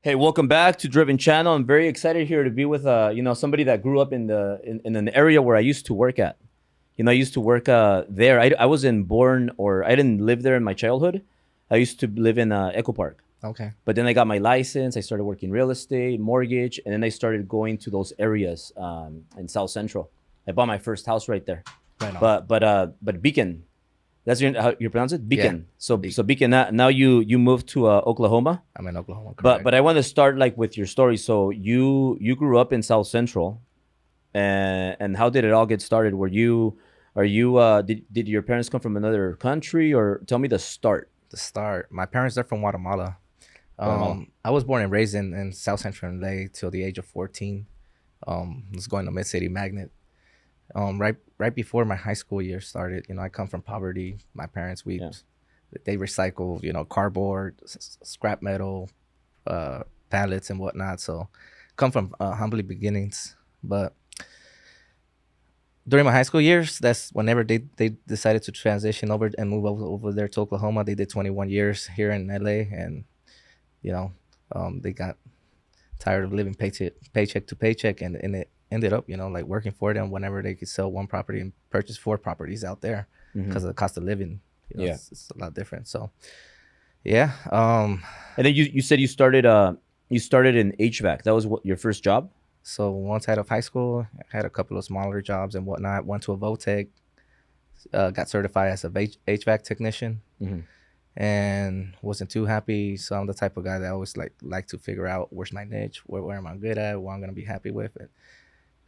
Hey, welcome back to Driven Channel. I'm very excited here to be with somebody that grew up in in an area where I used to work at. I used to work there. I wasn't born or I didn't live there in my childhood. I used to live in Echo Park. Okay. But then I got my license. I started working real estate, mortgage, and then I started going to those areas in South Central. I bought my first house right there. Right on. But Beacon, that's how you pronounce it, Yeah. Beacon. So Beacon. Now you moved to Oklahoma. I'm in Oklahoma, But correct? but I want to start like with your story. So you grew up in South Central, and how did it all get started? Did your parents come from another country, or tell me the start? To start, my parents are from Guatemala. Guatemala. I was born and raised in South Central LA till the age of 14. Was going to Mid City Magnet. Right before my high school year started, I come from poverty. My parents, Yeah. they recycle, cardboard, scrap metal, pallets and whatnot. So, come from humbly beginnings. But during my high school years, that's whenever they decided to transition over and move over there to Oklahoma. They did 21 years here in LA, and you know, they got tired of living paycheck to paycheck, and it ended up, like working for them whenever they could sell one property and purchase four properties out there Mm-hmm. because of the cost of living. Yeah. It's a lot different. So, yeah. And then you said you started in HVAC. That was what your first job? So once out of high school, I had a couple of smaller jobs and whatnot. Went to a Votech, got certified as a HVAC technician, Mm-hmm. and wasn't too happy. So I'm the type of guy that always like to figure out where's my niche, where am I good at, what I'm gonna be happy with.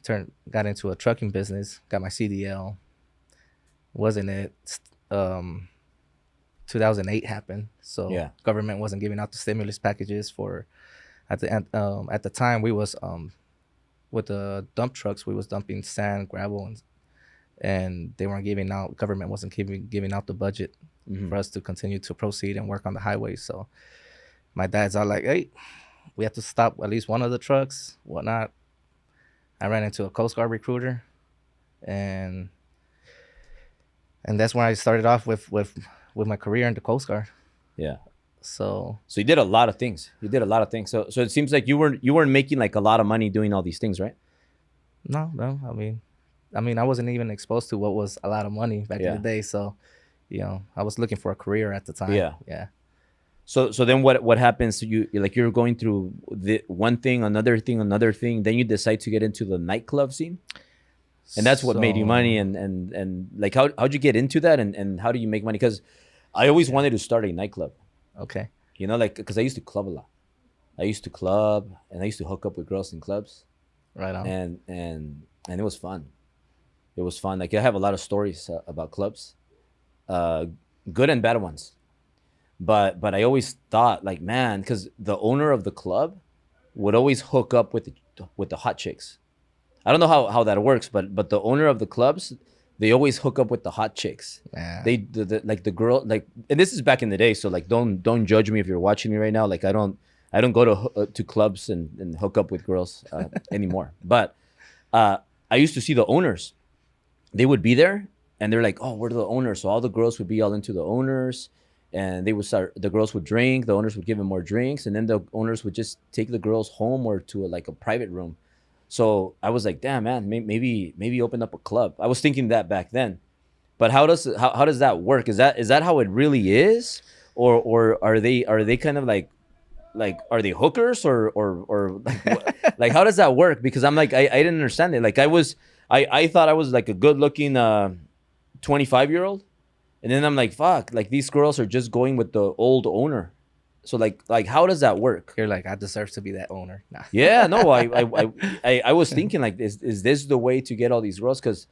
And got into a trucking business, got my CDL. Wasn't it? Um, 2008 happened, so Yeah. government wasn't giving out the stimulus packages for at the time we was with the dump trucks, we was dumping sand, gravel, and they weren't giving out. Government wasn't giving out the budget Mm-hmm. for us to continue to proceed and work on the highways. So my dad's all like, "Hey, we have to stop at least one of the trucks, whatnot." I ran into a Coast Guard recruiter, and that's when I started off with my career in the Coast Guard. Yeah. So So you did a lot of things. You did a lot of things. So it seems like you weren't making like a lot of money doing all these things, right? no, I wasn't even exposed to what was a lot of money back in Yeah. the day. So, I was looking for a career at the time. Yeah. Yeah. So then what happens? So you're going through the one thing, another thing, another thing. Then you decide to get into the nightclub scene, and that's what made you money. So, And like how'd you get into that, and how do you make money? Because I always wanted to start a nightclub. okay. Like because I used to club a lot. I used to club, and I used to hook up with girls in clubs, Right on. and it was fun. It was fun. Like I have a lot of stories about clubs, uh, good and bad ones. But I always thought like, man, because the owner of the club would always hook up with the hot chicks. I don't know how that works, but the owner of the clubs, they always hook up with the hot chicks. Yeah. Like the girl, like, and this is back in the day, so like don't judge me if you're watching me right now. Like I don't go to clubs and hook up with girls anymore. But I used to see the owners. They would be there, and they're like, oh, we're the owners. So all the girls would be all into the owners, and they would start. The girls would drink. The owners would give them more drinks, and then the owners would just take the girls home or to like a private room. So I was like, damn, man, maybe open up a club. I was thinking that back then. But how does that work? Is that how it really is, or are they kind of like are they hookers or like like how does that work? Because I'm like I didn't understand it. Like I thought I was like a good looking 25-year-old, and then I'm like, fuck, like these girls are just going with the old owner. So like how does that work? You're like, I deserve to be that owner. Nah. Yeah, no, I was thinking like, is this the way to get all these girls? Because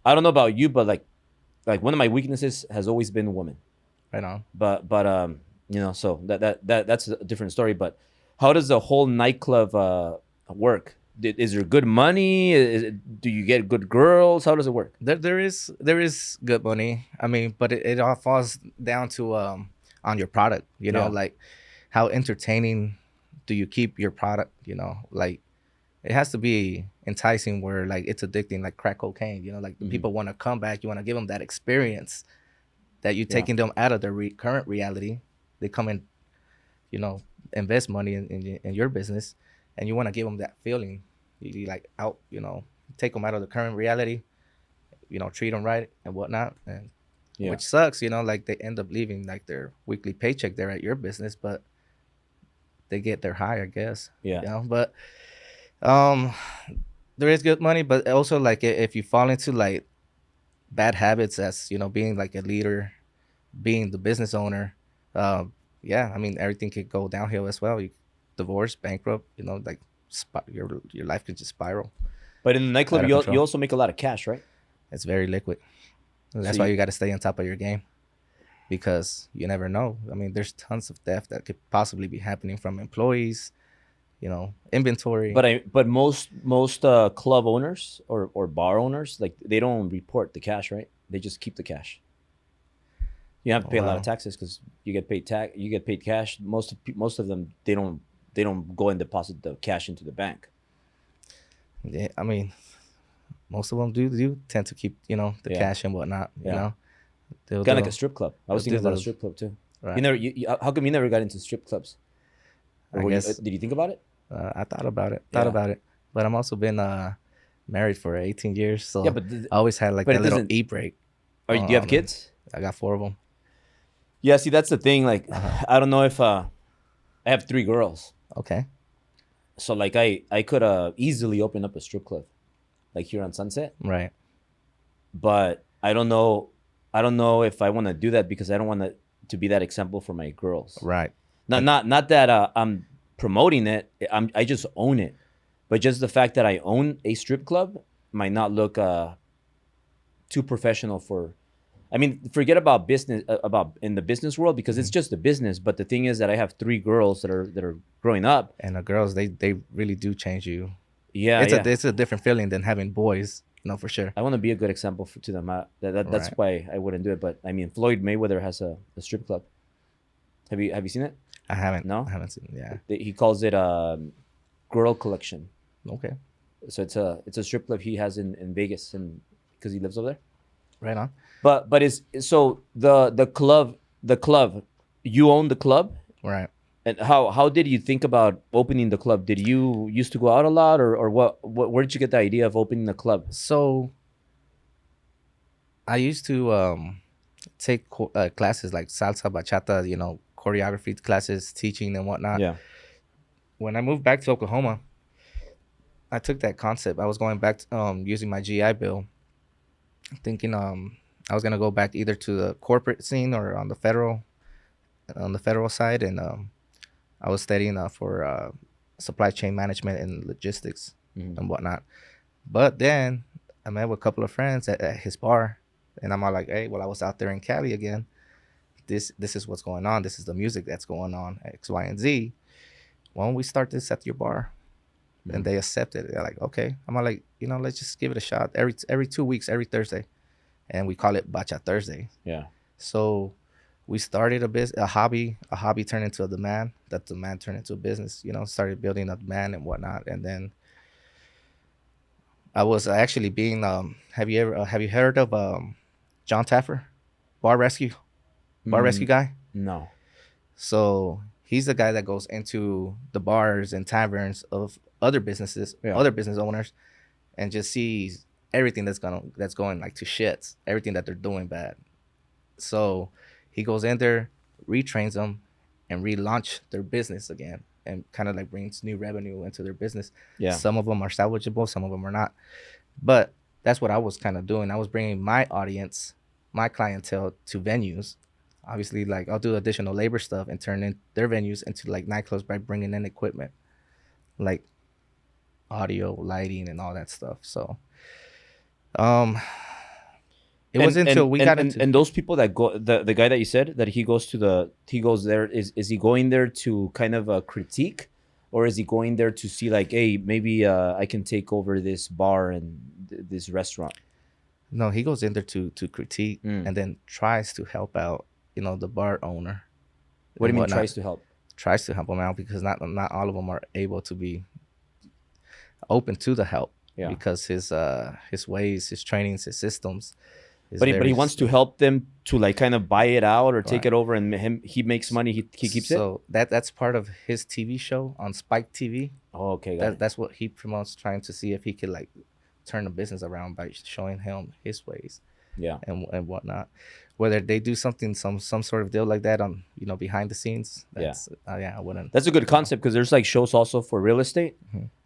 I don't know about you, but like one of my weaknesses has always been women. Right on. But so that's a different story. But how does the whole nightclub work? Is there good money? Do you get good girls? How does it work? There is good money. I mean, but it all falls down to on your product. Yeah. Like how entertaining do you keep your product? Like it has to be enticing where like it's addicting, like crack cocaine. Like the people want to come back. You want to give them that experience that you're taking them out of their current reality. They come in invest money in your business, and you want to give them that feeling. You like out, take them out of the current reality, treat them right and whatnot, and Yeah. which sucks, like they end up leaving like their weekly paycheck there at your business, but they get their high, I guess. Yeah. But um, there is good money, but also like if you fall into like bad habits as being like a leader, being the business owner, yeah, I mean everything could go downhill as well. You divorce, bankrupt, like your life could just spiral But in the nightclub, out of you control. also make a lot of cash, right? It's very liquid. That's So why you got to stay on top of your game, because you never know. I mean, there's tons of theft that could possibly be happening from employees, inventory. but most club owners or bar owners, like they don't report the cash, right? They just keep the cash. You have to Oh, pay a lot of wow. taxes because you get paid cash. Most of them they don't go and deposit the cash into the bank. Yeah, I mean, most of them do tend to keep the Yeah. cash and whatnot. Yeah. They'll Kind of do like a strip club. I they'll was do thinking about a those, strip club too. right. You never how come you never got into strip clubs? Or I were you, guess did you think about it? I thought about it, Yeah. but I'm also been married for 18 years, so Yeah, but I always had like but that it little doesn't. e-break. Do you have on them. kids? I got 4 of them. Yeah. See, that's the thing. Like, Uh-huh. I don't know if I have 3 girls, Okay. so like I could easily open up a strip club, like here on Sunset. Right. But I don't know. I don't know if I want to do that because I don't want to be that example for my girls. Right. Not that I'm promoting it. I just own it, but just the fact that I own a strip club might not look too professional for. I mean, forget about business about in the business world because it's just a business. But the thing is that I have 3 girls that are growing up. And the girls, they really do change you. Yeah, It's yeah. it's a different feeling than having boys, for sure. I want to be a good example to them. That's Right. why I wouldn't do it. But I mean, Floyd Mayweather has a strip club. Have you seen it? I haven't. No? I haven't seen. Yeah. He calls it Girl Collection. Okay. So it's a strip club he has in Vegas, and because he lives over there. Right on. But is so the club you own the club, Right. and how did you think about opening the club? Did you used to go out a lot, or what where did you get the idea of opening the club? So I used to take classes like salsa, bachata, choreography classes, teaching and whatnot. Yeah. When I moved back to Oklahoma, I took that concept. I was going back to, using my GI Bill, thinking I was gonna go back either to the corporate scene or on the federal side, and I was studying for supply chain management and logistics Mhm. and whatnot. But then I met with a couple of friends at his bar, and I'm all like, hey, well, I was out there in Cali again. This is what's going on. This is the music that's going on, X, Y, and Z. Why don't we start this at your bar? And they accepted it. They're like, okay. I'm all like, let's just give it a shot. Every 2 weeks, every Thursday, and we call it Bacha Thursday. Yeah. So we started a hobby. A hobby turned into a demand. That demand turned into a business. Started building a demand and whatnot. And then I was actually being. Have you heard of John Taffer, bar rescue guy? No. So he's the guy that goes into the bars and taverns of other businesses, Yeah. other business owners, and just sees everything that's going like to shits, everything that they're doing bad. So he goes in there, retrains them, and relaunch their business again, and kind of like brings new revenue into their business. Yeah. Some of them are salvageable, some of them are not. But that's what I was kind of doing. I was bringing my audience, my clientele to venues. Obviously, like I'll do additional labor stuff and turn in their venues into like nightclubs by bringing in equipment, like audio, lighting, and all that stuff. So, it was until we got into. And those people that go the guy that you said that he goes there is he going there to kind of critique, or is he going there to see like, hey, maybe I can take over this bar and this restaurant? No, he goes in there to critique Mm. and then tries to help out, the bar owner. What do you and mean whatnot. tries to help? Tries to help them out because not all of them are able to be open to the help. Yeah. Because his ways, his trainings, his systems is But he very wants to slow. help them to like kind of buy it out or take Right. it over, and he makes money. He keeps it. So that's part of his TV show on Spike TV. Oh, okay, got it. That's what he promotes, trying to see if he could like turn the business around by showing him his ways Yeah. and whatnot. Whether they do something, some sort of deal like that on, you know, behind the scenes, that's yeah, I wouldn't. That's a good concept, because there's like shows also for real estate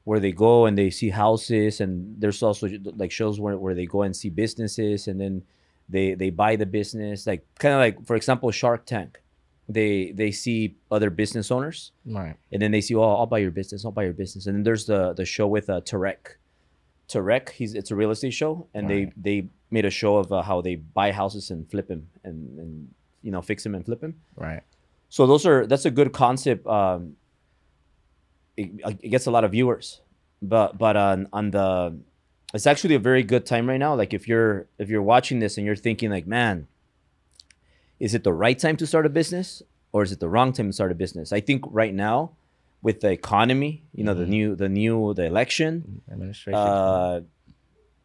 where they go and they see houses, and there's also like shows where they go and see businesses, and then they buy the business, like kind of like, for example, Shark Tank. They see other business owners, Right. and then they see, oh, I'll buy your business, I'll buy your business. And then there's the show with Tarek. It's a real estate show, and Right. they made a show of how they buy houses and flip them, and you know, fix them and flip them. Right. So that's a good concept. It gets a lot of viewers, but on the, it's actually a very good time right now. Like if you're watching this and you're thinking like, man, is it the right time to start a business, or is it the wrong time to start a business? I think right now, with the economy, you know, the election, Administration.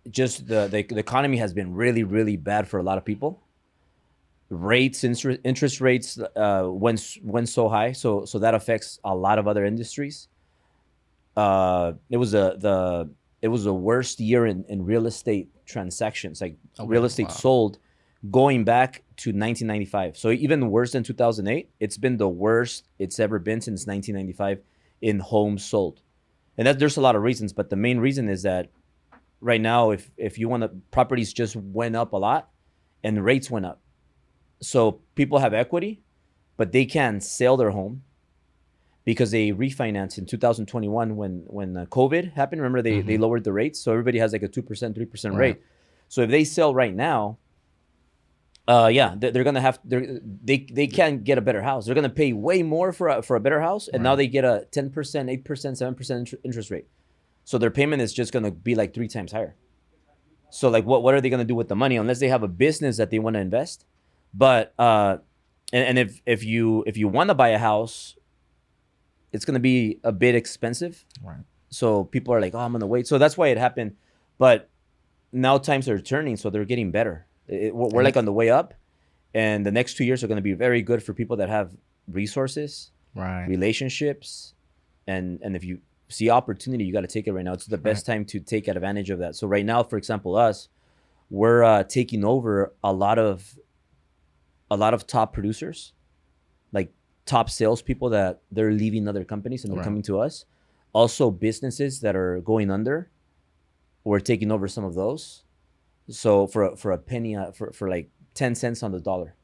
just the economy has been really, really bad for a lot of people. Interest rates went so high, so that affects a lot of other industries. It was the worst year in real estate transactions, like real estate sold, going back to 1995. So even worse than 2008. It's been the worst it's ever been since 1995 in homes sold. And there's a lot of reasons, but the main reason is that right now, if you want to, properties just went up a lot and rates went up. So people have equity, but they can't sell their home because they refinanced in 2021 when COVID happened. Remember, they lowered the rates, so everybody has like a 2%, 3% rate. So if they sell right now, they're gonna have they can't get a better house. They're gonna pay way more for a better house, and now they get a 10%, 8%, 7% interest rate. So their payment is just gonna be like 3 times higher. So like, what are they gonna do with the money unless they have a business that they want to invest? But and if you want to buy a house, it's gonna be a bit expensive. Right. So people are like, oh, I'm gonna wait. So that's why it happened. But now times are turning, so they're getting better. We're like on the way up, and the next 2 years are going to be very good for people that have resources, Right. relationships, and if you see opportunity, you got to take it right now. It's the best time to take advantage of that. So right now, for example, we're taking over a lot of top producers, like top salespeople that they're leaving other companies and they're coming to us. Also, businesses that are going under, we're taking over some of those. So for a penny, for like 10 cents on the dollar.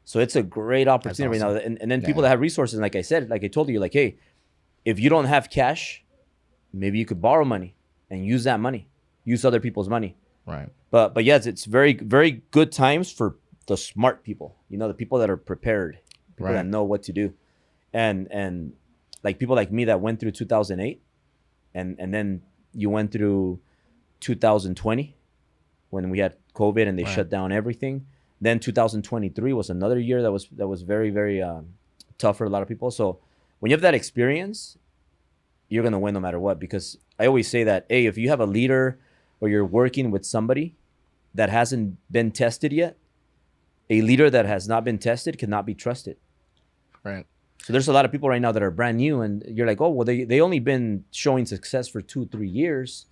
So it's a great opportunity right now. And then people that have resources, like I said, like I told you, like, hey, if you don't have cash, maybe you could borrow money and use that money, use other people's money. Right. But yes, it's very, very good times for the smart people, you know, the people that are prepared, people that know what to do. And like people like me that went through 2008, and then you went through 2020 when we had COVID and they shut down everything. Then 2023 was another year that was very, very tough for a lot of people. So when you have that experience, you're gonna win no matter what. Because I always say that, hey, if you have a leader or you're working with somebody that hasn't been tested yet, a leader that has not been tested cannot be trusted. Right. So there's a lot of people right now that are brand new, and you're like, oh, well, they only been showing success for 2-3 years.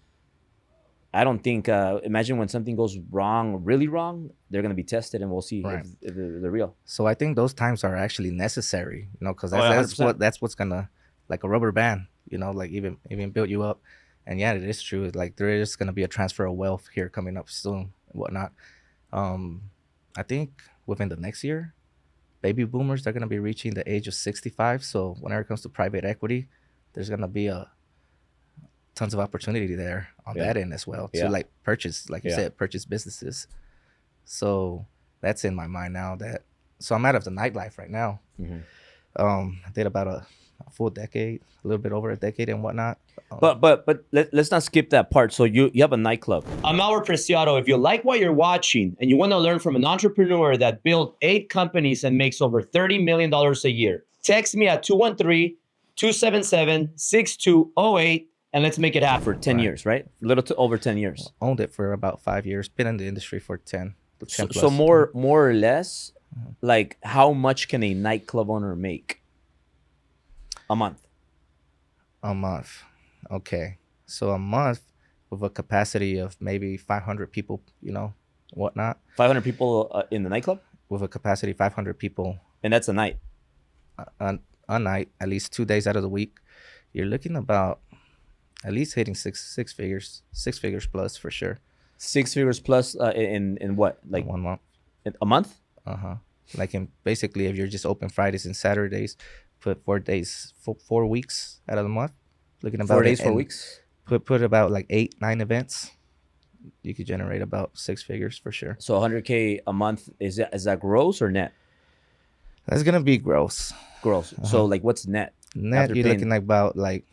I don't think, imagine when something goes wrong, really wrong, they're going to be tested, and we'll see if they're real. So I think those times are actually necessary, you know, because that's what's going to, like a rubber band, you know, like even build you up. And yeah, it is true. Like there is going to be a transfer of wealth here coming up soon and whatnot. I think within the next year, baby boomers, they're going to be reaching the age of 65. So whenever it comes to private equity, there's going to be tons of opportunity there on that end as well to like purchase, like you said, purchase businesses. So that's in my mind now. So I'm out of the nightlife right now. I did about a full decade, a little bit over a decade and whatnot. But let's not skip that part. So you have a nightclub. I'm our Preciado. If you like what you're watching and you want to learn from an entrepreneur that built 8 companies and makes over $30 million a year, text me at 213-277-6208. And let's make it happen for 10 Right. years, right? A little over 10 years. Owned it for about 5 years. Been in the industry for 10 So, plus. so more or less, like how much can a nightclub owner make a month? A month. Okay. So a month with a capacity of maybe 500 people, whatnot. 500 people in the nightclub? With a capacity 500 people And that's a night. a night, at least 2 days out of the week. You're looking about at least hitting six figures plus for sure. 6 figures plus in what? Like 1 month. a month? Like basically, if you're just open Fridays and Saturdays, put 4 days, 4 weeks out of the month. Looking about 4 days, 4 and weeks? Put about like 8-9 events. You could generate about 6 figures for sure. So 100K a month, is that gross or net? That's gonna be gross. Gross. So like what's net? Net, After you're paying- looking like about like,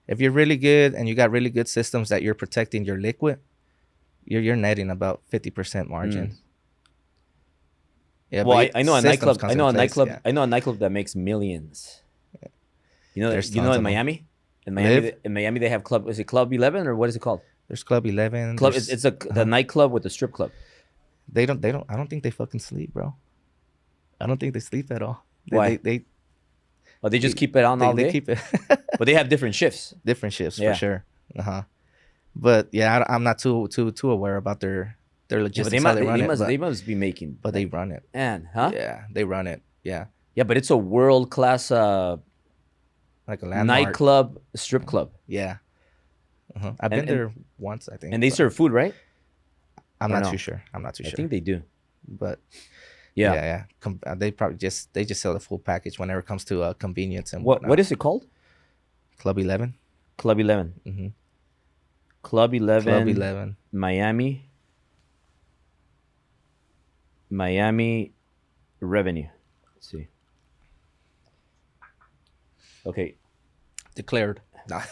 if you're really good and you got really good systems that you're protecting your liquid, you're netting about 50% margin. Yeah, Well, but I know a systems nightclub. comes I know in a place, nightclub. yeah. I know a nightclub that makes millions. You know, There's in tons of them. Miami. In Miami, Live? in Miami, they have club. Is it Club 11 or what is it called? There's Club 11. Club. there's- It's the nightclub with the strip club. They don't. I don't think they fucking sleep, bro. I don't think they sleep at all. Why? Oh, they just keep it on all they day. keep it But they have different shifts. different shifts Yeah. for sure. But yeah, I'm not too aware about their Yeah, but logistics. they how must, they they, run they it, must, but, they must be making. but they run it. Man, huh? Yeah, they run it. Yeah, Yeah, but it's a world class like a landmark. nightclub, strip club, Yeah. I've been there once, I think. and they but serve food, right? I'm or not no? too sure. I'm not too I sure. think they do. But Yeah. yeah. They probably just sell the full package whenever it comes to convenience and What is it called? Club 11. Club 11. Mhm. Club 11. Club 11. Miami revenue. Let's see. Okay. Declared. Nah.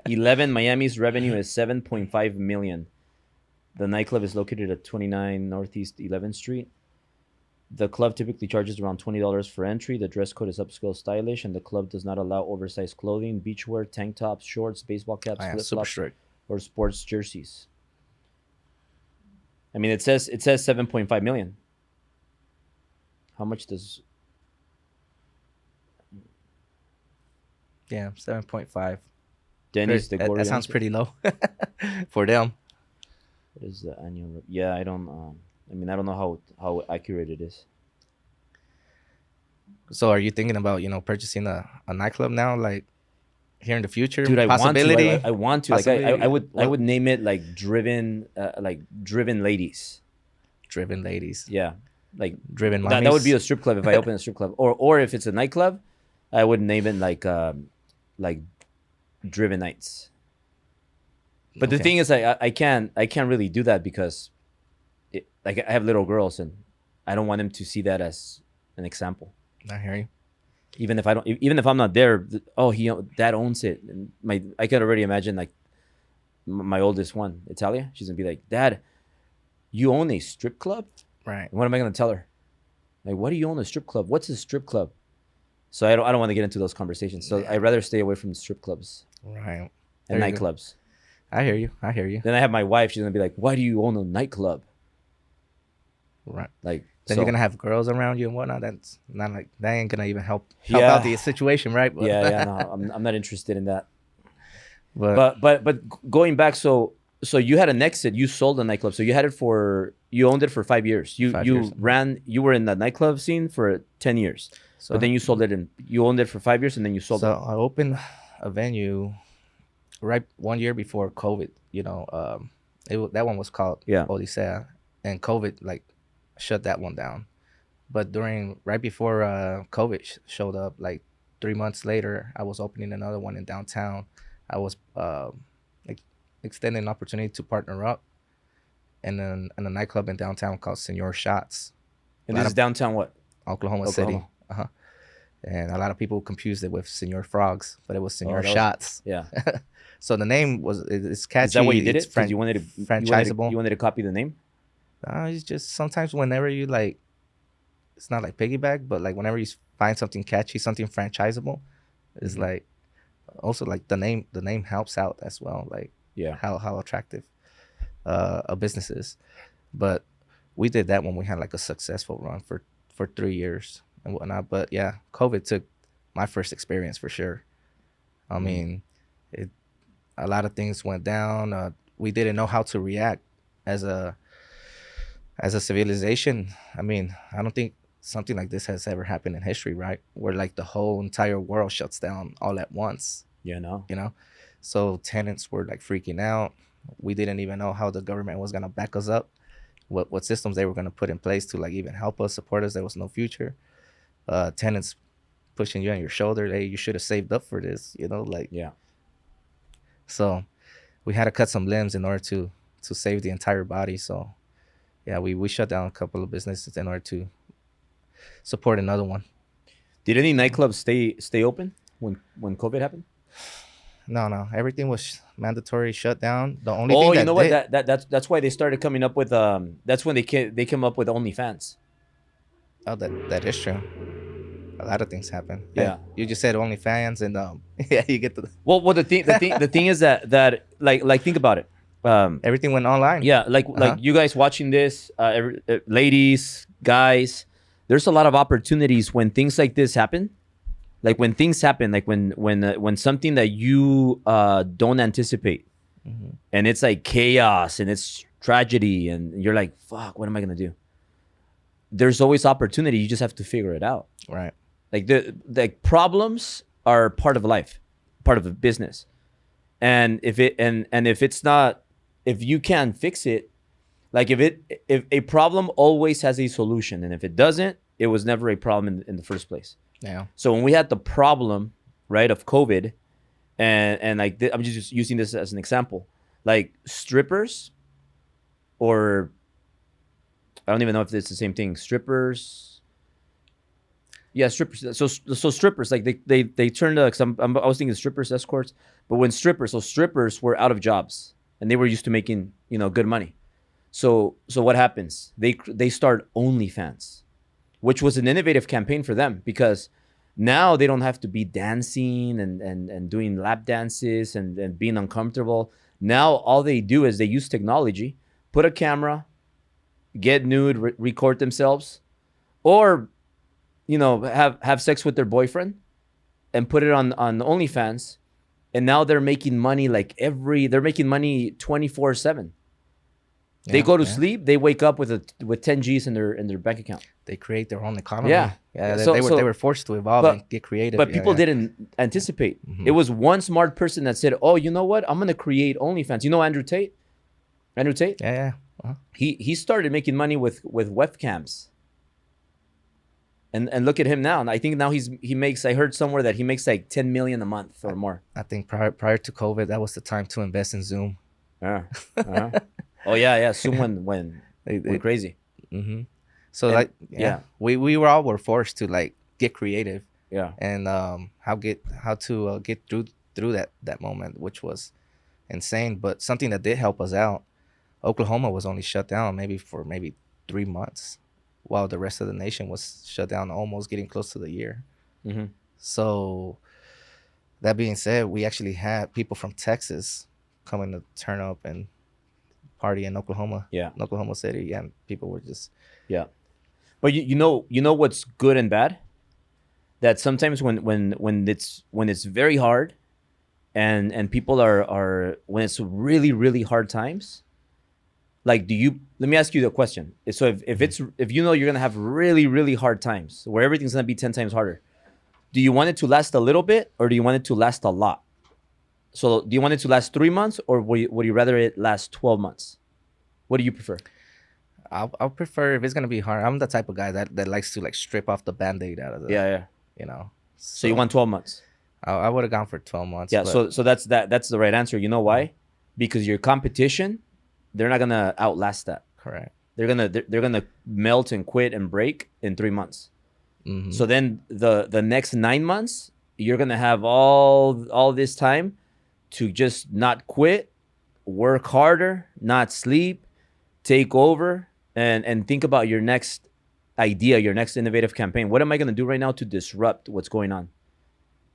11 Miami's revenue is 7.5 million. The nightclub is located at 29 Northeast 11th Street. The club typically charges around $20 for entry. The dress code is upscale stylish, and the club does not allow oversized clothing, beachwear, tank tops, shorts, baseball caps, Yeah, super flip-flops, strict. or sports jerseys. I mean, it says 7.5 million. How much does? Yeah, 7.5. Denny's the That sounds pretty low for them. What is the annual? Yeah, I don't. I mean, I don't know how accurate it is. So are you thinking about, purchasing a nightclub now, like here in the future? Dude, I want to. Possibility? I want to. Like, I Possibility? would name it like driven ladies. Driven ladies. Yeah, like Driven that would be mommies. a strip club if I open a strip club, or if it's a nightclub, I would name it like driven nights. But the Okay. thing is, I can't really do that because, I have little girls and I don't want them to see that as an example. I hear you. Even if I'm not there, dad owns it. And I could already imagine like my oldest one, Italia. She's gonna be like, Dad, you own a strip club? Right. And what am I gonna tell her? Like, what do you own a strip club? What's a strip club? So I don't want to get into those conversations. So I'd rather stay away from strip clubs Right. and There you go. nightclubs. I hear you. Then I have my wife. She's gonna be like, "Why do you own a nightclub?" Right. Like, Then you're gonna have girls around you and whatnot. That's not like that ain't gonna even help Yeah. out the situation, right? But, yeah, no, I'm not interested in that. but But going back, so you had an exit. You sold the nightclub. So you owned it for 5 years. 5 years. You were in the nightclub scene for 10 years. so But then you sold it and you owned it for 5 years and then you sold so it. I opened a venue right 1 year before COVID. That one was called Yeah. Odisea, and COVID like shut that one down. But right before COVID showed up, like 3 months later, I was opening another one in downtown. I was extending an opportunity to partner up, and then in a nightclub in downtown called Senor Shots, And this is downtown what? Oklahoma City. Oklahoma. And a lot of people confused it with Senor Frogs, but it was Senor that was- Shots. Yeah. So the name it's catchy. Is that why you did it's it? 'Cause you wanted to franchisable. You wanted to copy the name? It's just sometimes whenever you like, it's not like piggyback, but like whenever you find something catchy, something franchisable, it's like, also like the name helps out as well, like Yeah. how attractive a business is. But we did that when we had like a successful run for 3 years and whatnot. But yeah, COVID took my first experience for sure. I mean, it a lot of things went down. We didn't know how to react as a civilization. I mean, I don't think something like this has ever happened in history, right? Where like the whole entire world shuts down all at once, Yeah. No. you know? So tenants were like freaking out. We didn't even know how the government was gonna back us up, what systems they were gonna put in place to like even help us, support us. There was no future. Tenants pushing you on your shoulder, hey, you should have saved up for this, like. Yeah. So we had to cut some limbs in order to save the entire body. So yeah, we shut down a couple of businesses in order to support another one. Did any nightclubs stay open when COVID happened? No, everything was mandatory shut down. The only Oh, thing you that know what? did, That's why they started coming up with That's when they came up with OnlyFans. oh, that is true. A lot of things happen. Yeah. You just said OnlyFans, and yeah, you get Well, the thing is that like think about it. everything went online. Yeah, like you guys watching this, ladies, guys, there's a lot of opportunities when things like this happen. Like when things happen, like when something that you don't anticipate, and it's like chaos and it's tragedy, and you're like, fuck, what am I gonna do? There's always opportunity. You just have to figure it out. Right. Like problems are part of life, part of a business, and if it's not, if you can't fix it, like if a problem always has a solution, and if it doesn't, it was never a problem in the first place. Yeah. So when we had the problem, right, of COVID, and like I'm just using this as an example, like strippers, or I don't even know if it's the same thing. Strippers, yeah, strippers. So strippers, like they turned to, 'cause I was thinking strippers, escorts, but when strippers were out of jobs and they were used to making good money. So what happens? They start OnlyFans, which was an innovative campaign for them, because now they don't have to be dancing and doing lap dances and being uncomfortable. Now all they do is they use technology, put a camera, get nude, record themselves, or have sex with their boyfriend and put it on OnlyFans, and now they're making money they're making money 24/7. They go to sleep, they wake up with 10 G's in their bank account. They create their own economy. Yeah. They were forced to evolve and get creative. But people didn't anticipate. It was one smart person that said, "Oh, you know what? I'm gonna create OnlyFans." You know Andrew Tate? Andrew Tate? Yeah. Uh-huh. He started making money with webcams. And look at him now. And I think now he makes, I heard somewhere that he makes like 10 million a month or more. I think prior to COVID, that was the time to invest in Zoom. Yeah. Oh yeah. Zoom went crazy. Mm-hmm. So we were forced to like get creative. Yeah. And how to get through that moment, which was insane. But something that did help us out, Oklahoma was only shut down for 3 months, while the rest of the nation was shut down, almost getting close to the year. Mm-hmm. So that being said, we actually had people from Texas coming to turn up and party in Oklahoma. Yeah. In Oklahoma City, and people were just But you know what's good and bad? That sometimes when it's very hard, and people are when it's really really hard times, like let me ask you the question. So if you're gonna have really really hard times where everything's gonna be 10 times harder, do you want it to last a little bit, or do you want it to last a lot? So do you want it to last 3 months, or would you rather it last 12 months? What do you prefer? I'll prefer, if it's gonna be hard. I'm the type of guy that likes to like strip off the Band-Aid out of the Yeah. So you want 12 months? I would have gone for 12 months. Yeah. So that's the right answer. You know why? Because your competition, they're not gonna outlast that. Correct. They're gonna melt and quit and break in 3 months. Mm-hmm. So then the next 9 months, you're gonna have all this time to just not quit, work harder, not sleep, take over, and think about your next idea, your next innovative campaign. What am I gonna do right now to disrupt what's going on?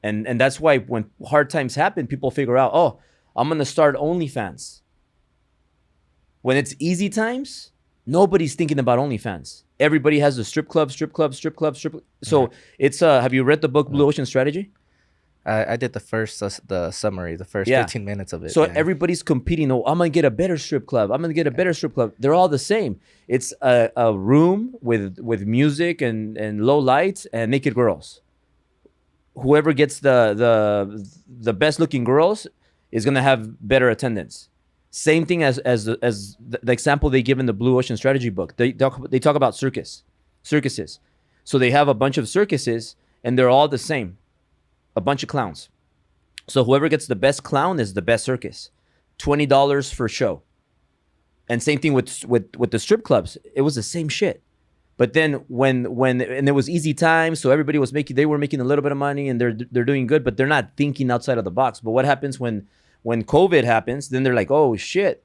And that's why when hard times happen, people figure out, oh, I'm gonna start OnlyFans. When it's easy times, nobody's thinking about OnlyFans. Everybody has a strip club, strip club, strip club, strip. So it's have you read the book Blue Ocean Strategy? I did the summary, the first Yeah. 15 minutes of it. So yeah. everybody's competing. Oh, I'm gonna get a better strip club. I'm gonna get a better strip club. They're all the same. It's a room with music and low lights and naked girls. Whoever gets the best looking girls is gonna have better attendance. Same thing as the example they give in the Blue Ocean Strategy book. They talk about circuses. So they have a bunch of circuses and they're all the same, a bunch of clowns. So whoever gets the best clown is the best circus. $20 for show. And same thing with the strip clubs. It was the same shit. But then when and it was easy times, so everybody was they were making a little bit of money and they're doing good, but they're not thinking outside of the box. But what happens when COVID happens? Then they're like, oh shit,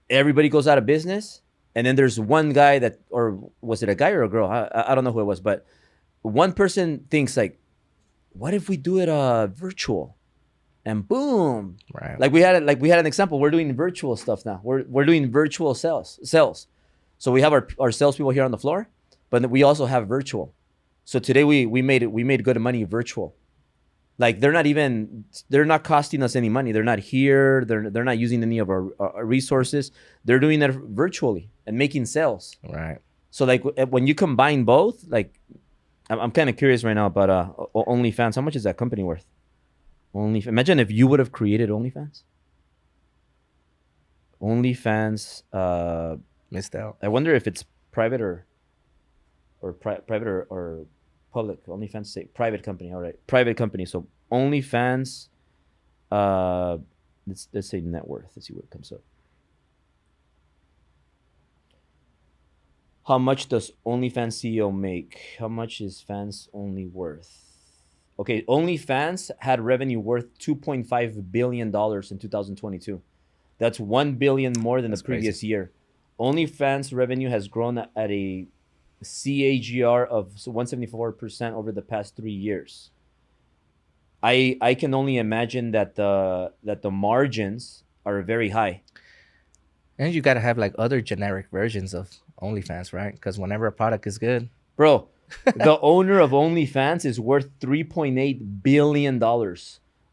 everybody goes out of business. And then there's one guy that, or was it a guy or a girl? I don't know who it was, but one person thinks like, what if we do it virtual? And boom, Right. Like we had an example. We're doing virtual stuff now. We're doing virtual sales. So we have our salespeople here on the floor, but we also have virtual. So today we made good money virtual. Like they're not costing us any money. They're not here. They're not using any of our resources. They're doing that virtually and making sales. Right. So like when you combine both, like I'm kind of curious right now about OnlyFans. How much is that company worth? Imagine if you would have created OnlyFans. OnlyFans. Missed out. I wonder if it's private or private or public. OnlyFans say private company. All right, private company. So OnlyFans. Let's say net worth. Let's see what comes up. How much does OnlyFans CEO make? How much is fans only worth? Okay, OnlyFans had revenue worth $2.5 billion in 2022. That's $1 billion more than the previous year. OnlyFans revenue has grown at a CAGR of 174% over the past 3 years. I can only imagine that the margins are very high. And you gotta have like other generic versions of OnlyFans, right? Because whenever a product is good, Bro, the owner of OnlyFans is worth $3.8 billion.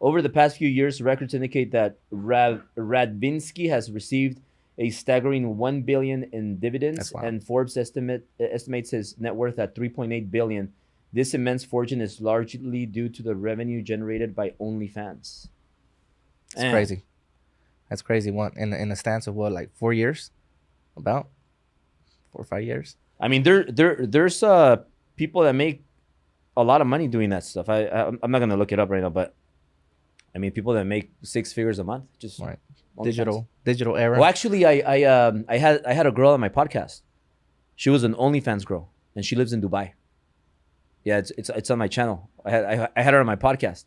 Over the past few years, records indicate that Radvinsky has received a staggering $1 billion in dividends, and Forbes estimates his net worth at $3.8 billion. This immense fortune is largely due to the revenue generated by OnlyFans. It's crazy. That's crazy. What in a stance of what, like 4 years? About 4 or 5 years? I mean, there's people that make a lot of money doing that stuff. I'm not gonna look it up right now, but I mean, people that make 6 figures a month, just right. OnlyFans. Digital era. Well, actually, I had a girl on my podcast. She was an OnlyFans girl, and she lives in Dubai. Yeah, it's on my channel. I had her on my podcast,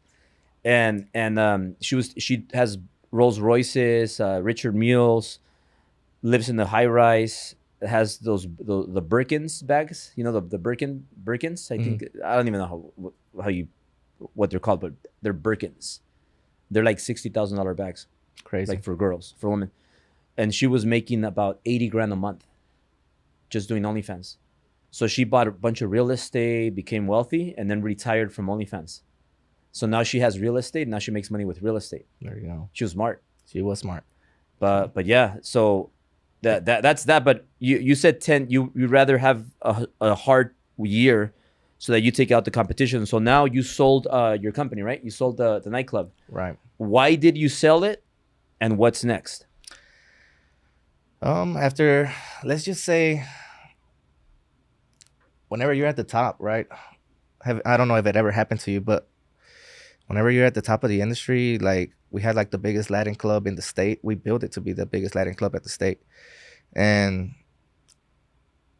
and she has Rolls Royces, Richard Mules, lives in the high rise. Has the Birkins bags, you know, the Birkins. I think I don't even know what they're called, but they're Birkins. They're like $60,000 bags. Crazy. Like for girls, for women. And she was making about 80 grand a month just doing OnlyFans. So she bought a bunch of real estate, became wealthy, and then retired from OnlyFans. So now she has real estate. Now she makes money with real estate. There you go. She was smart. She was smart. But yeah, so that's that. But you said 10. You'd rather have a hard year so that you take out the competition. So now you sold your company, right? You sold the nightclub. Right. Why did you sell it? And what's next? After, let's just say, whenever you're at the top, right? I don't know if it ever happened to you, but whenever you're at the top of the industry, like we had like the biggest Latin club in the state. We built it to be the biggest Latin club at the state. And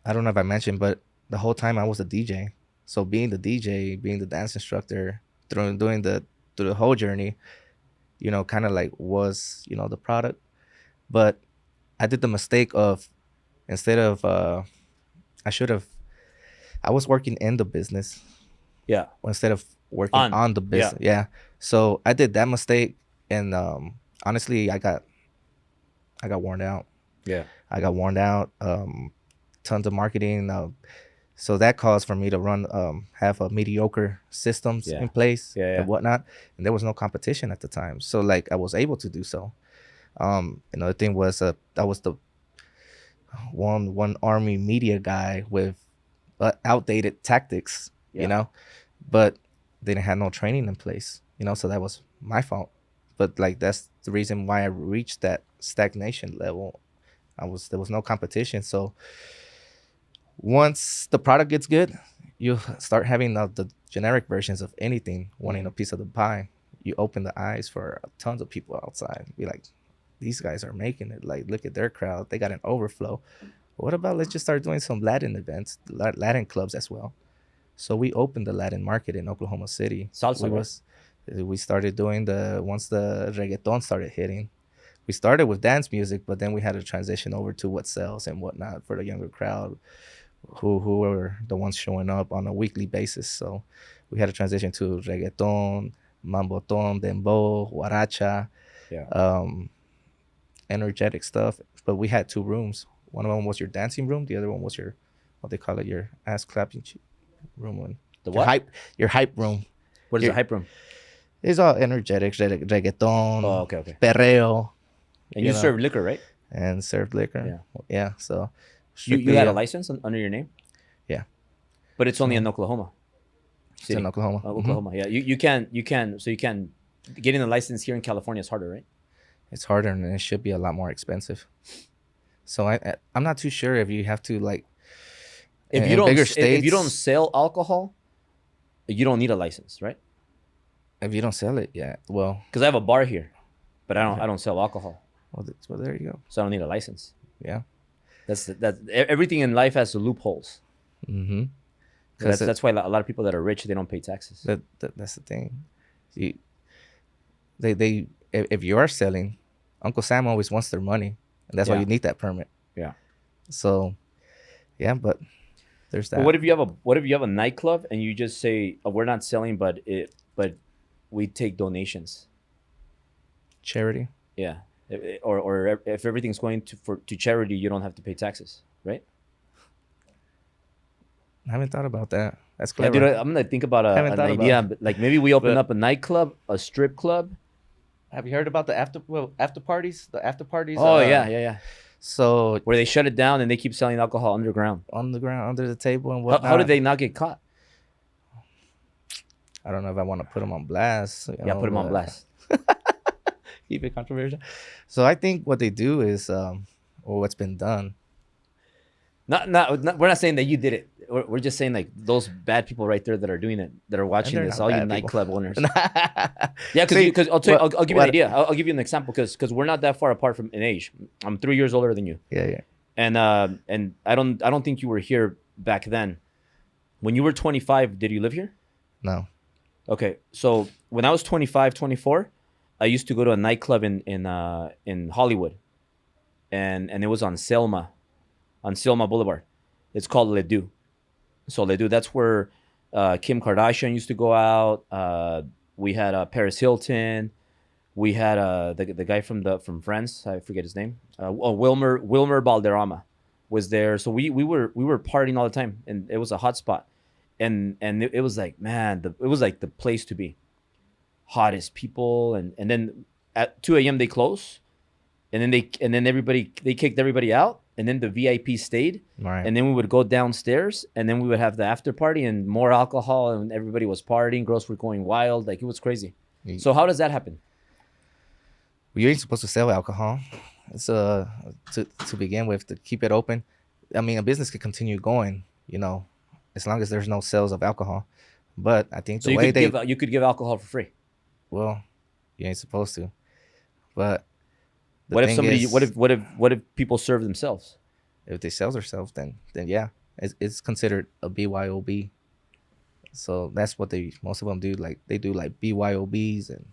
I don't know if I mentioned, but the whole time I was a DJ. So being the DJ, being the dance instructor, through the whole journey, you know, kind of like was, you know, the product. But I did the mistake of, instead of, I was working in the business, Yeah. instead of working on the business. Yeah. So I did that mistake, and honestly, I got worn out. Yeah. I got worn out. Tons of marketing. So that caused for me to run have a mediocre systems in place and whatnot, and there was no competition at the time. So like I was able to do so. Another thing was I was the one army media guy with outdated tactics, but they didn't have no training in place, so that was my fault. But like that's the reason why I reached that stagnation level. There was no competition. So once the product gets good, you start having the generic versions of anything wanting a piece of the pie. You open the eyes for tons of people outside. Be like, these guys are making it. Like, look at their crowd. They got an overflow. What about let's just start doing some Latin events, Latin clubs as well. So we opened the Latin market in Oklahoma City. Salsa. We started doing once the reggaeton started hitting. We started with dance music, but then we had to transition over to what sells and whatnot for the younger crowd, who were the ones showing up on a weekly basis. So we had to transition to reggaeton, mamboton, dembow, huaracha, energetic stuff. But we had 2 rooms. One of them was your dancing room. The other one was your, what they call it, your ass clapping room. The what? Your hype room. What is the hype room? It's all energetic, reggaeton, okay. perreo. And you serve liquor, right? And served liquor. Yeah. So you had a license under your name? Yeah. But it's only in Oklahoma City. It's in Oklahoma. Oklahoma, yeah. You can getting the license here in California is harder, right? It's harder, and it should be a lot more expensive. So I'm not too sure if you have to like if you don't sell alcohol, you don't need a license, right? If you don't sell it, yeah. Well, because I have a bar here, but I don't sell alcohol. Well, there you go. So I don't need a license. Yeah. That's everything in life has loopholes. Mm-hmm. That's why a lot of people that are rich, they don't pay taxes. That's the thing. They if you are selling, Uncle Sam always wants their money, and that's why you need that permit. Yeah. So, yeah, but there's that. But what if you have a nightclub and you just say, we're not selling, but we take donations. Charity. Yeah. Or if everything's going to charity, you don't have to pay taxes, right? I haven't thought about that. That's clever. Yeah, dude, I'm gonna think about an idea. Like maybe we open up a nightclub, a strip club. Have you heard about the after parties? The after parties. Oh yeah. So where they shut it down and they keep selling alcohol underground, under the table and whatnot. How did they not get caught? I don't know if I want to put them on blast. Put them on blast. Keep it controversial. So I think what they do is, or what's been done. Not, we're not saying that you did it. We're just saying like those bad people right there that are doing it, that are watching this, all you nightclub owners. Yeah, because I'll give you an idea. I'll give you an example because we're not that far apart in age. I'm 3 years older than you. Yeah. And I don't think you were here back then. When you were 25, did you live here? No. Okay, so when I was 25, 24, I used to go to a nightclub in Hollywood, and it was on Selma Boulevard. It's called Le Deux. So Le Deux, that's where Kim Kardashian used to go out. We had Paris Hilton. We had the guy from Friends. I forget his name. Wilmer Valderrama was there. So we were partying all the time, and it was a hot spot. And it was like, man, it was like the place to be. Hottest people, and then at 2 a.m. they close, and then everybody, they kicked everybody out, and then the VIP stayed, right. And then we would go downstairs, and then we would have the after party and more alcohol, and everybody was partying. Girls were going wild, like it was crazy. So how does that happen? Well, you ain't supposed to sell alcohol. It's to begin with, to keep it open. I mean, a business could continue going, as long as there's no sales of alcohol. But I think you could give alcohol for free. Well, you ain't supposed to. But what if people serve themselves? If they sell themselves, then yeah, it's considered a BYOB. So that's what most of them do. Like they do like BYOBs and.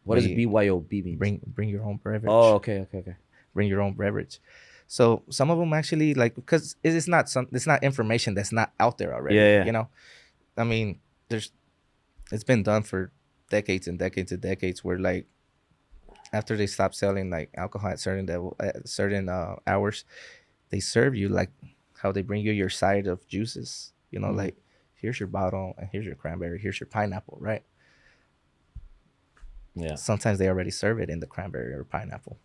What does BYOB mean? Bring your own beverage. Oh, okay. Bring your own beverage. So some of them actually because it's not information that's not out there already. Yeah. I mean, there's it's been done for decades and decades and decades. Where like after they stop selling like alcohol at certain hours, they serve you like how they bring you your side of juices. You know, like here's your bottle and here's your cranberry, here's your pineapple, right? Yeah. Sometimes they already serve it in the cranberry or pineapple.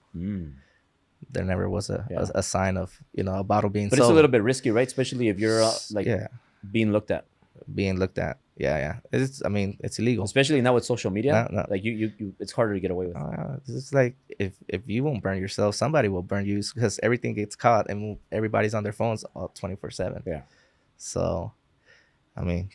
There never was a sign of a bottle being But sold. it's a little bit risky, right? Especially if you're being looked at. Being looked at. Yeah. It's illegal. Especially now with social media. No. Like you it's harder to get away with. It's like if you won't burn yourself, somebody will burn you because everything gets caught and everybody's on their phones all 24/7. Yeah. So, I mean,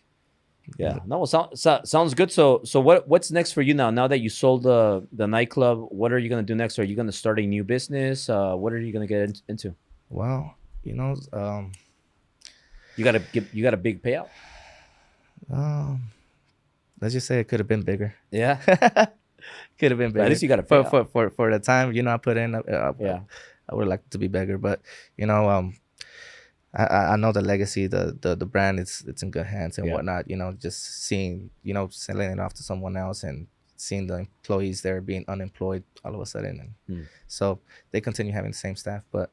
yeah. No, sounds good. So what's next for you now? Now that you sold the nightclub, what are you gonna do next? Are you gonna start a new business? What are you gonna get into? Well, you got a big payout. Let's just say it could have been bigger. Yeah. Could have been bigger. At least you got a payout. For the time I put in. Yeah. I would like it to be bigger, but I know the legacy, the brand, it's in good hands and whatnot. Just seeing, selling it off to someone else and seeing the employees there being unemployed all of a sudden, and so they continue having the same staff. But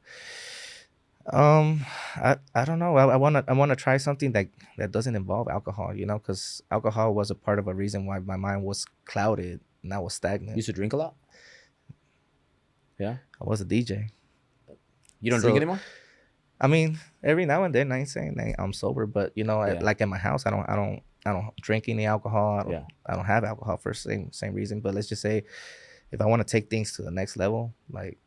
I don't know. I wanna try something that doesn't involve alcohol. Because alcohol was a part of a reason why my mind was clouded and I was stagnant. You used to drink a lot. Yeah. I was a DJ. You don't drink anymore? I mean, every now and then, I ain't saying I'm sober, but like at my house, I don't drink any alcohol. I don't have alcohol for the same reason. But let's just say, if I want to take things to the next level, like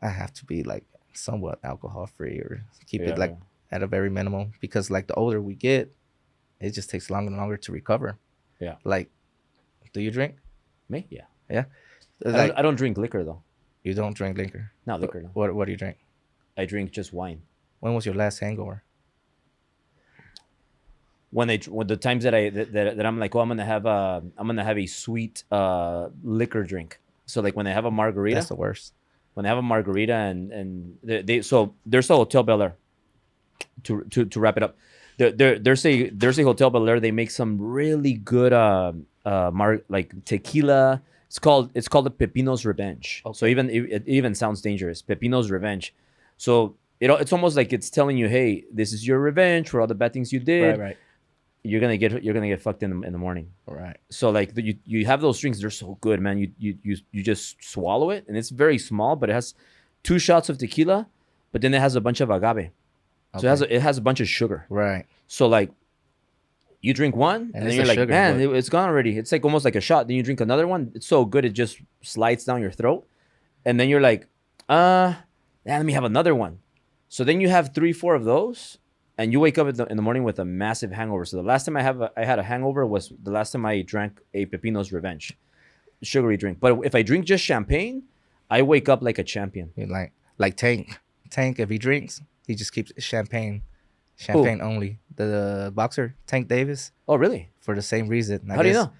I have to be like somewhat alcohol free or keep it like at a very minimum, because like the older we get, it just takes longer and longer to recover. Yeah. Like, do you drink? Me? Yeah. Yeah. I don't drink liquor though. You don't drink liquor? Not liquor. No. What do you drink? I drink just wine. When was your last hangover? When the times that I'm like, oh, I'm gonna have a sweet liquor drink. So like when I have a margarita, that's the worst. When I have a margarita and so there's a Hotel Bel Air. To wrap it up, there's a Hotel Bel Air. They make some really good like tequila. It's called the Pepino's Revenge. Okay. So it even sounds dangerous. Pepino's Revenge. So it's almost like it's telling you, hey, this is your revenge for all the bad things you did. Right. You're gonna get fucked in the morning. Right. So like you have those drinks, they're so good, man. You just swallow it, and it's very small, but it has 2 shots of tequila, but then it has a bunch of agave. Okay. So it has a bunch of sugar. Right. So like you drink one, and then you're like, sugar, man, it's gone already. It's like almost like a shot. Then you drink another one. It's so good, it just slides down your throat, and then you're like, let me have another one. So then you have 3-4 of those, and you wake up in the morning with a massive hangover. So the last time I had a hangover was the last time I drank a Pepino's Revenge, sugary drink. But if I drink just champagne, I wake up like a champion. Like Tank. Tank, if he drinks, he just keeps champagne only. The boxer, Tank Davis. Oh, really? For the same reason. How do you know?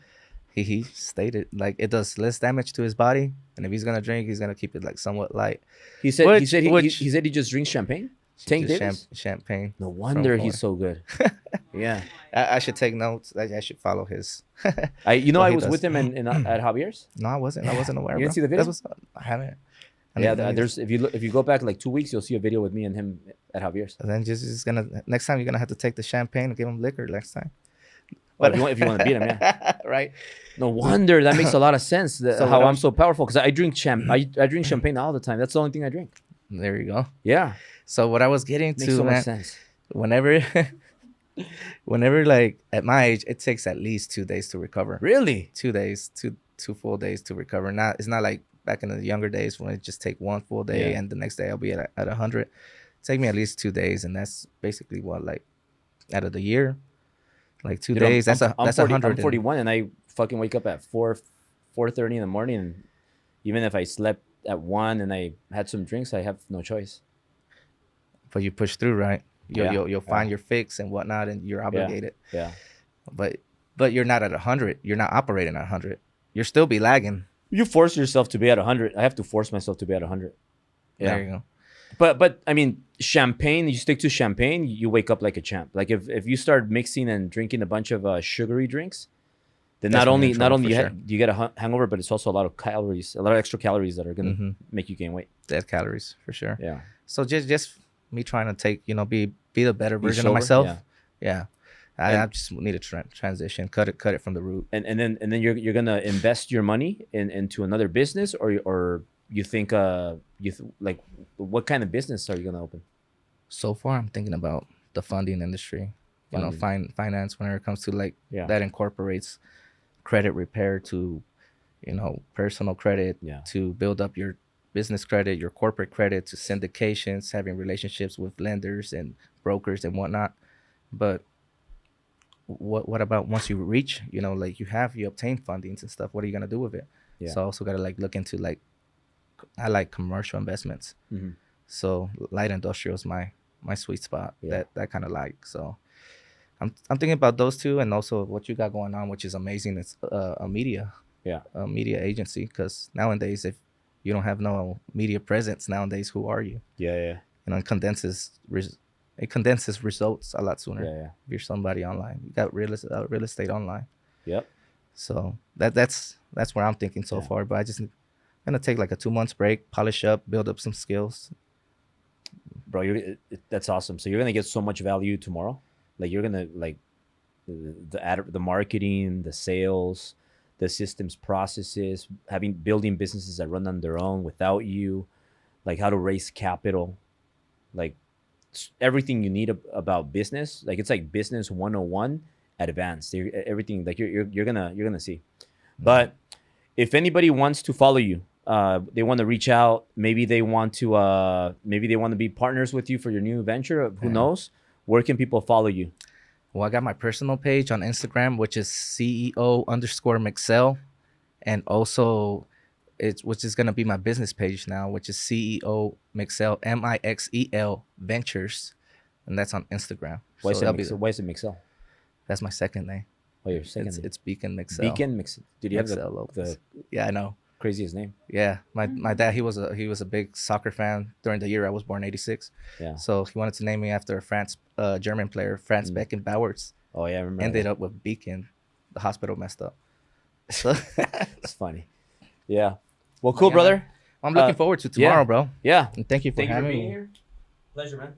He stated like it does less damage to his body, and if he's gonna drink, he's gonna keep it like somewhat light. He said he just drinks champagne. Tank Davis? Champagne. No wonder he's so good. Yeah. I should take notes. I should follow his. I was with him at Javier's. No, I wasn't aware. You didn't see the video? I haven't. There's if you go back like 2 weeks, you'll see a video with me and him at Javier's. And then just next time you're gonna have to take the champagne and give him liquor next time. But if you want to beat him, yeah. Right. No wonder, that makes a lot of sense. How I'm so powerful, because I drink I drink champagne all the time. That's the only thing I drink. There you go. Yeah. So what I was getting makes so much sense. Whenever like at my age, it takes at least 2 days to recover. Really? 2 days, two full days to recover. It's not like back in the younger days when it just take 1 full day and the next day I'll be at 100. Take me at least 2 days, and that's basically what, like, out of the year, like 2 days. That's 100. I'm 41, and I fucking wake up at 4:30 in the morning. And even if I slept at 1 and I had some drinks, I have no choice. But you push through, right? You'll find your fix and whatnot, and you're obligated. Yeah. But you're not at 100. You're not operating at 100. You'll still be lagging. You force yourself to be at 100. I have to force myself to be at 100. Yeah. There you go. But I mean, champagne. You stick to champagne, you wake up like a champ. Like if you start mixing and drinking a bunch of sugary drinks, then That's not when you're in only not trouble only for you, sure. you get a hangover, but it's also a lot of calories, a lot of extra calories that are gonna Mm-hmm. make you gain weight. Dead calories for sure. Yeah. So just me trying to take, be the better Be version of sober. myself. Yeah. Yeah. I And just need a transition, cut it from the root. and then you're gonna invest your money into another business, or you think like what kind of business are you gonna open? So far, I'm thinking about the funding industry. Funding. Finance whenever it comes to like Yeah. that incorporates credit repair to, personal credit Yeah. to build up your business credit, your corporate credit to syndications, having relationships with lenders and brokers and whatnot. But what about once you reach, like you obtain fundings and stuff, what are you gonna do with it? Yeah. So I also gotta like look into like I like commercial investments. Mhm. So light industrial is my sweet spot. Yeah. That kind of like. So I'm thinking about those two, and also what you got going on, which is amazing. It's Yeah. a media agency. Because nowadays, if you don't have no media presence nowadays, who are you? Yeah. Yeah. It condenses results a lot sooner. Yeah. Yeah. If you're somebody online, you got real estate online. Yep. So that's where I'm thinking so Yeah. far. But I just gonna take like a 2 months break, polish up, build up some skills. Bro, that's awesome. So you're gonna get so much value tomorrow. Like you're gonna like the marketing, the sales, the systems, processes, building businesses that run on their own without you, like how to raise capital, like everything you need about business. Like it's like business 101 advanced. Everything like you're gonna see. But if anybody wants to follow you, they want to reach out. Maybe they want to be partners with you for your new venture. Who knows? Where can people follow you? Well, I got my personal page on Instagram, which is CEO_Mixel, and also which is gonna be my business page now, which is CEO Mixel Mixel Ventures, and that's on Instagram. Why So why is it Mixel? that's my second name. Oh, your second name. It's Beacon Mixel. Beacon Mixel. Did you have Mixel Lopez. the Yeah, I know. craziest name? Yeah, my dad, he was a big soccer fan during the year I was born, '86. Yeah. So he wanted to name me after a German player, Franz Beckenbauer. Oh yeah, I remember. Ended up with Beacon. The hospital messed up. So It's funny. Yeah. Well, cool, Yeah, brother. I'm looking forward to tomorrow, yeah. bro. Yeah. And thank you for having me. here. Pleasure, man.